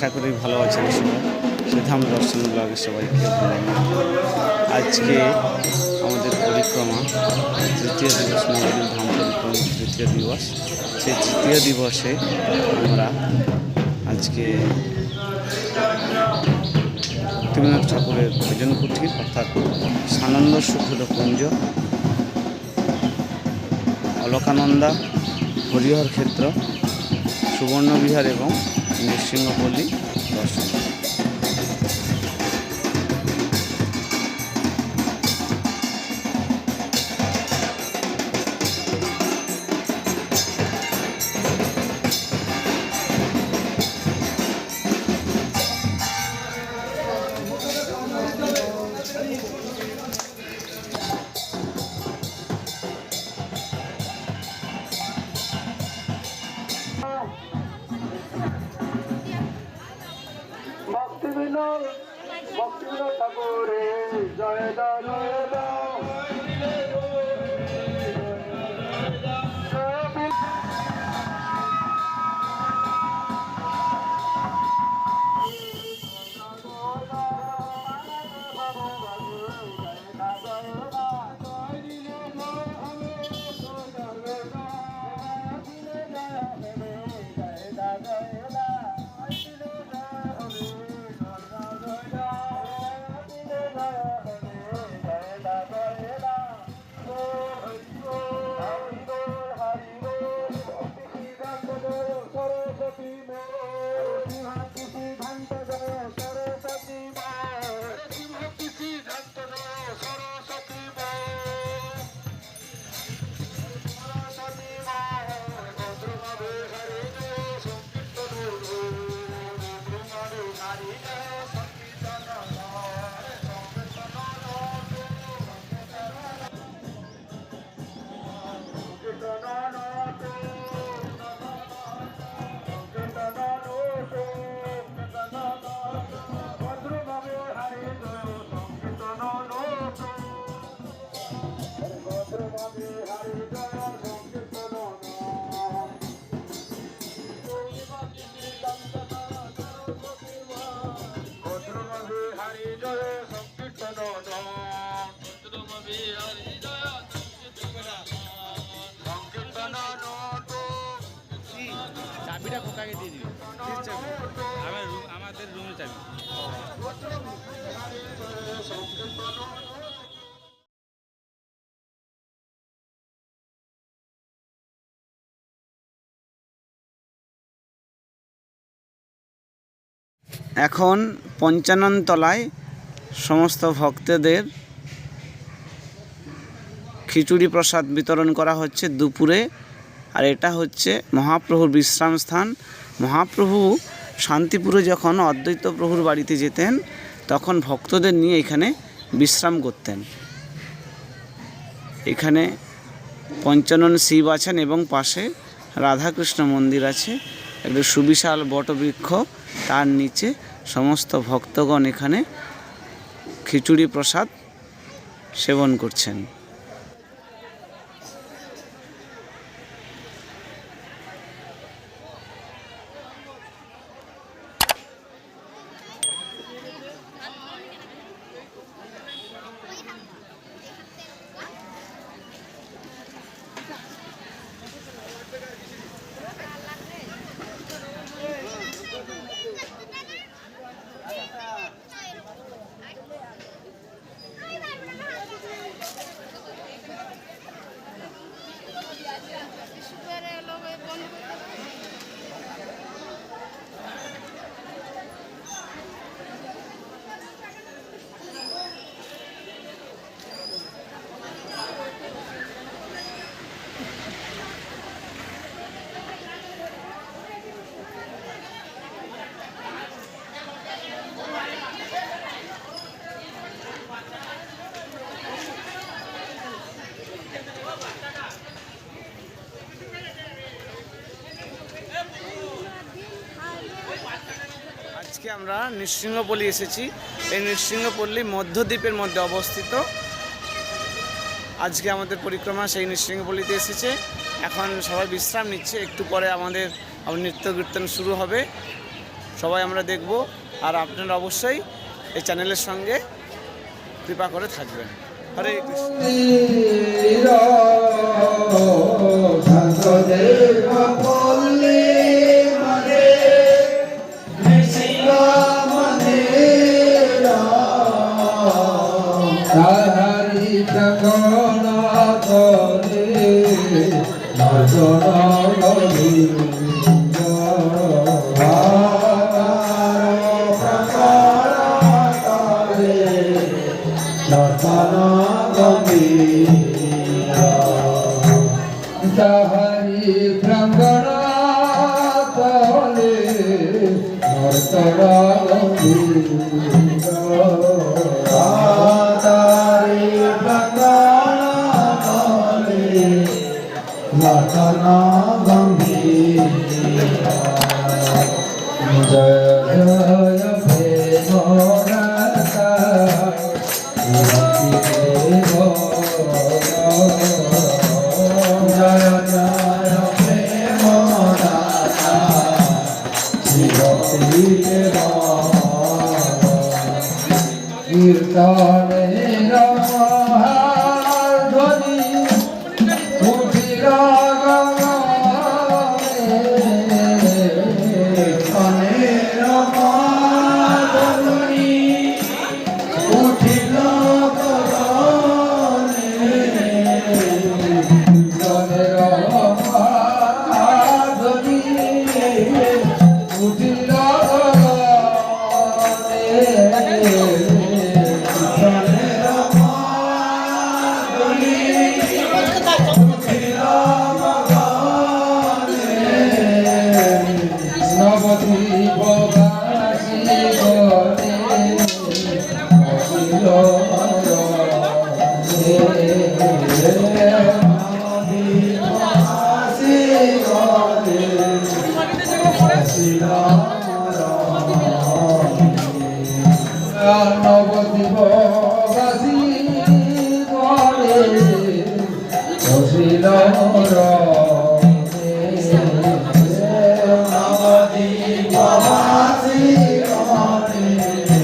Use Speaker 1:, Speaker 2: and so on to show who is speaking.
Speaker 1: আশা করি ভালো আছেন সবাই। শ্রীধাম দর্শন ব্লগে সবাইকে ধন্যবাদ। আজকে আমাদের পরিক্রমা তৃতীয় দিবস, নবদ্বীপ ধাম পরিক্রমা তৃতীয় দিবস। সেই তৃতীয় দিবসে আমরা আজকে ভক্তিবিনোদ ঠাকুরের ভজন কুঠির অর্থাৎ সানন্দ সুখদ কুঞ্জ, অলকানন্দা, হরিহর ক্ষেত্র, সুবর্ণবিহার এবং নৃসিংহপল্লী দর্শন।
Speaker 2: ভক্তিবিনোদ ঠাকুরের জয় জয়
Speaker 3: চাবিটা কোকাকে দিয়ে দিবি। আমাদের রুমের চাবি।
Speaker 1: এখন পঞ্চানন তলায় সমস্ত ভক্তদের খিচুড়ি প্রসাদ বিতরণ করা হচ্ছে দুপুরে। আর এটা হচ্ছে মহাপ্রভুর বিশ্রাম স্থান। মহাপ্রভু শান্তিপুরে যখন অদ্বৈত প্রভুর বাড়িতে যেতেন তখন ভক্তদের নিয়ে এখানে বিশ্রাম করতেন। এখানে পঞ্চানন শিব আছেন এবং পাশে রাধাকৃষ্ণ মন্দির আছে। একটা সুবিশাল বটবৃক্ষ, তার নিচে সমস্ত ভক্তগণ এখানে খিচুড়ি প্রসাদ সেবন করছেন। আজকে আমরা নৃসিংহপল্লী এসেছি। এই নৃসিংহপল্লী মধ্যদ্বীপের মধ্যে অবস্থিত। আজকে আমাদের পরিক্রমা সেই নৃসিংহপল্লীতে এসেছে। এখন সবাই বিশ্রাম নিচ্ছে। একটু পরে আমাদের নৃত্য কীর্তন শুরু হবে। সবাই আমরা দেখব। আর আপনারা অবশ্যই এই চ্যানেলের সঙ্গে কৃপা করে থাকবেন। হরে কৃষ্ণ।
Speaker 4: हरि भ्रंगणा तले नर्तरा तारी भ्रंगणा तले नर्तना गंभीर जय जय प्रेमरता जय जय प्रेमदाता श्री कीर्तने ध्वनि उठिल নবদ্বীপ বাসী ঘরে বসিল নবদ্বীপ বাসী ঘরে